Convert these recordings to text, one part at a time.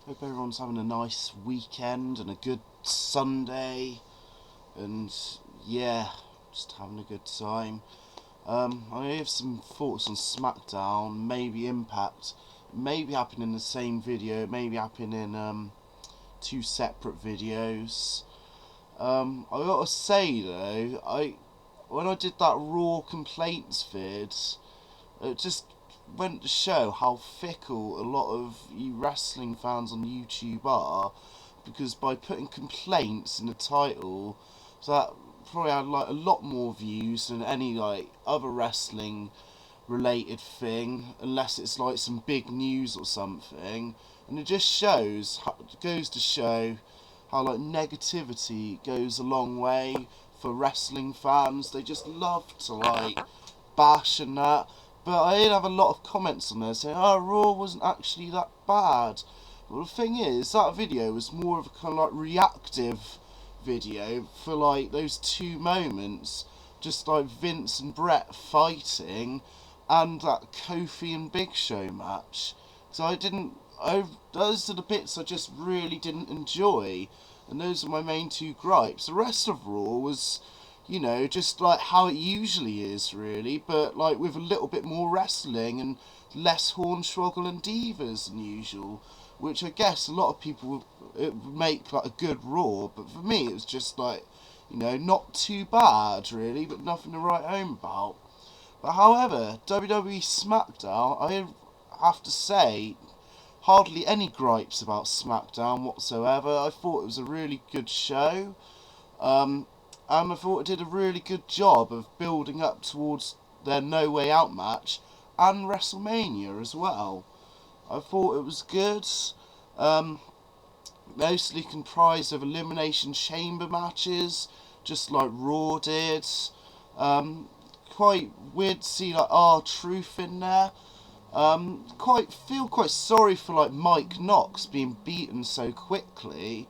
Hope everyone's having a nice weekend and a good Sunday, and yeah, just having a good time. I have some thoughts on Smackdown, maybe Impact, maybe happen in the same video, maybe happen in two separate videos. I gotta say though, when I did that Raw complaints vid, it just went to show how fickle a lot of you wrestling fans on YouTube are, because by putting complaints in the title, so that probably had like a lot more views than any like other wrestling related thing, unless it's like some big news or something. And it just shows, it goes to show how like negativity goes a long way for wrestling fans. They just love to like bash and that. But I did have a lot of comments on there saying, "Oh, Raw wasn't actually that bad." Well, the thing is, that video was more of a kind of like reactive video for like those two moments, just like Vince and Brett fighting, and that Kofi and Big Show match. So those are the bits I just really didn't enjoy, and those are my main two gripes. The rest of Raw was, just like how it usually is, really, but like with a little bit more wrestling and less Hornswoggle and Divas than usual, which I guess a lot of people would make like a good Raw, but for me it was just like, not too bad really, but nothing to write home about. But however, WWE Smackdown, I have to say, hardly any gripes about Smackdown whatsoever. I thought it was a really good show. And I thought it did a really good job of building up towards their No Way Out match and WrestleMania as well. I thought it was good. Um, Mostly comprised of Elimination Chamber matches, just like Raw did. Quite weird to see like R-Truth in there. Quite sorry for like Mike Knox being beaten so quickly.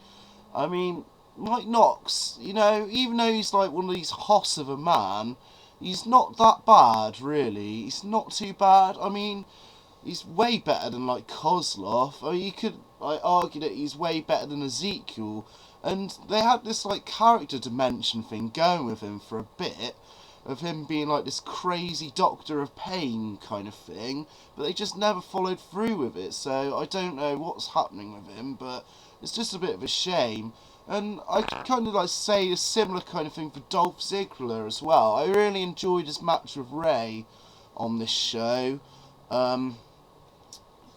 I mean, Mike Knox, even though he's like one of these hoss of a man, he's not that bad, really. He's not too bad. I mean, he's way better than like Kozlov. I mean, you could like argue that he's way better than Ezekiel. And they had this like character dimension thing going with him for a bit, of him being like this crazy Doctor of Pain kind of thing, but they just never followed through with it. So I don't know what's happening with him, but it's just a bit of a shame. And I could kind of like say a similar kind of thing for Dolph Ziggler as well. I really enjoyed his match with Ray on this show.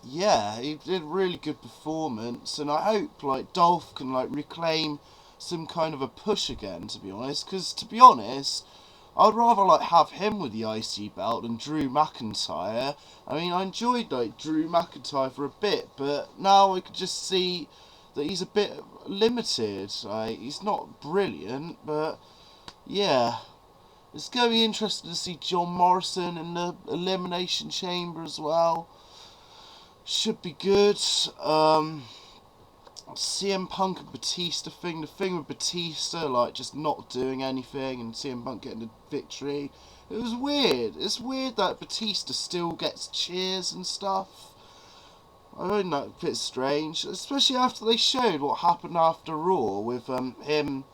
Yeah, he did a really good performance, and I hope like Dolph can like reclaim some kind of a push again. To be honest, because to be honest, I'd rather like have him with the IC belt than Drew McIntyre. I mean, I enjoyed like Drew McIntyre for a bit, but now I could just see that he's a bit limited. Like, he's not brilliant, but yeah. It's going to be interesting to see John Morrison in the Elimination Chamber as well. Should be good. CM Punk and Batista thing. The thing with Batista, like, just not doing anything and CM Punk getting the victory. It was weird. It's weird that Batista still gets cheers and stuff. I find that a bit strange, especially after they showed what happened after Raw with him,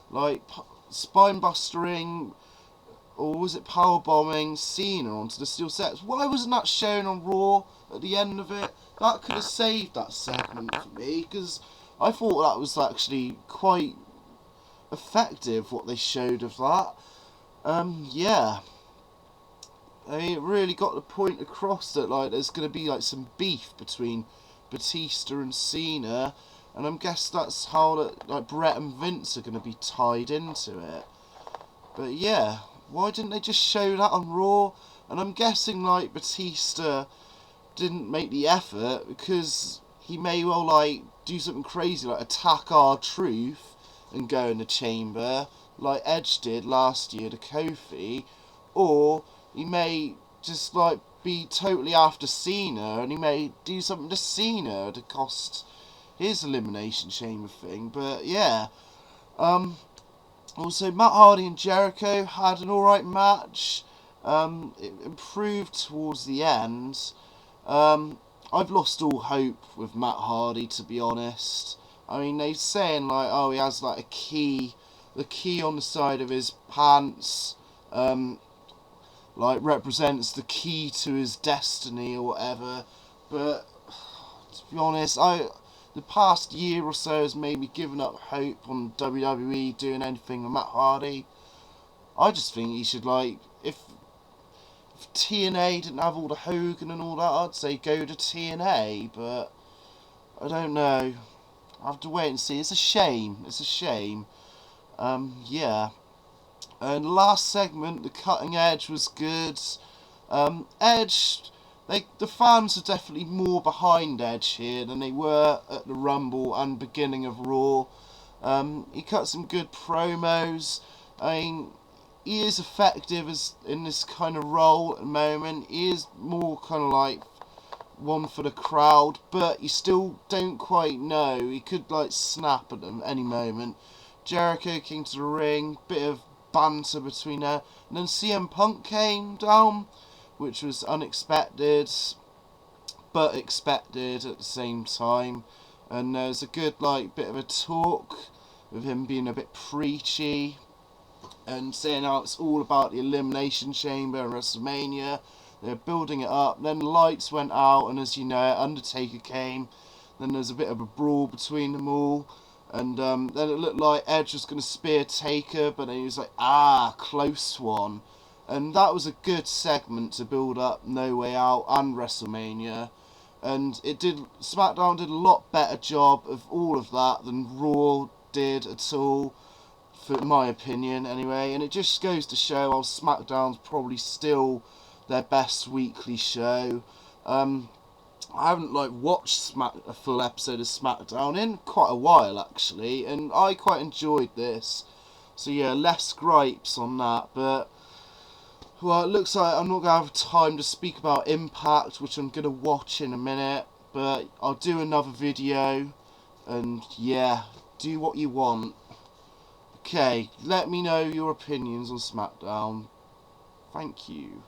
like, spine-bustering, or was it powerbombing Cena onto the steel steps. Why wasn't that shown on Raw at the end of it? That could have saved that segment for me, because I thought that was actually quite effective, what they showed of that. Yeah. I mean, it really got the point across that like there's going to be like some beef between Batista and Cena, and I'm guessing that's how like Brett and Vince are going to be tied into it. But yeah, why didn't they just show that on Raw? And I'm guessing like Batista didn't make the effort because he may well like do something crazy like attack R-Truth and go in the chamber like Edge did last year to Kofi, or he may just like be totally after Cena and he may do something to Cena to cost his Elimination Chamber thing. But yeah, also Matt Hardy and Jericho had an alright match. It improved towards the end. I I've lost all hope with Matt Hardy, to be honest. I mean, they're saying like, oh, he has like the key on the side of his pants, like represents the key to his destiny or whatever. But to be honest, the past year or so has made me giving up hope on WWE doing anything with Matt Hardy. I just think he should, like, if TNA didn't have all the Hogan and all that, I'd say go to TNA, but I don't know. I have to wait and see. It's a shame. It's a shame. Yeah. And the last segment, the cutting edge, was good. Edge, the fans are definitely more behind Edge here than they were at the Rumble and beginning of Raw. He cut some good promos. I mean, he is effective in this kind of role at the moment. He is more kind of like one for the crowd, but you still don't quite know. He could like snap at them any moment. Jericho came to the ring, bit of banter between there, and then CM Punk came down, which was unexpected, but expected at the same time. And there's a good like bit of a talk with him being a bit preachy and saying how it's all about the Elimination Chamber and WrestleMania. They're building it up. Then the lights went out, and as you know, Undertaker came. Then there's a bit of a brawl between them all. And then it looked like Edge was going to spear Taker, but then he was like, close one. And that was a good segment to build up No Way Out and WrestleMania. And SmackDown did a lot better job of all of that than Raw did at all, for my opinion anyway. And it just goes to show how SmackDown's probably still their best weekly show. I haven't watched a full episode of SmackDown in quite a while actually, and I quite enjoyed this. So yeah, less gripes on that. But well, it looks like I'm not gonna have time to speak about Impact, which I'm gonna watch in a minute. But I'll do another video, and yeah, do what you want. Okay, let me know your opinions on SmackDown. Thank you.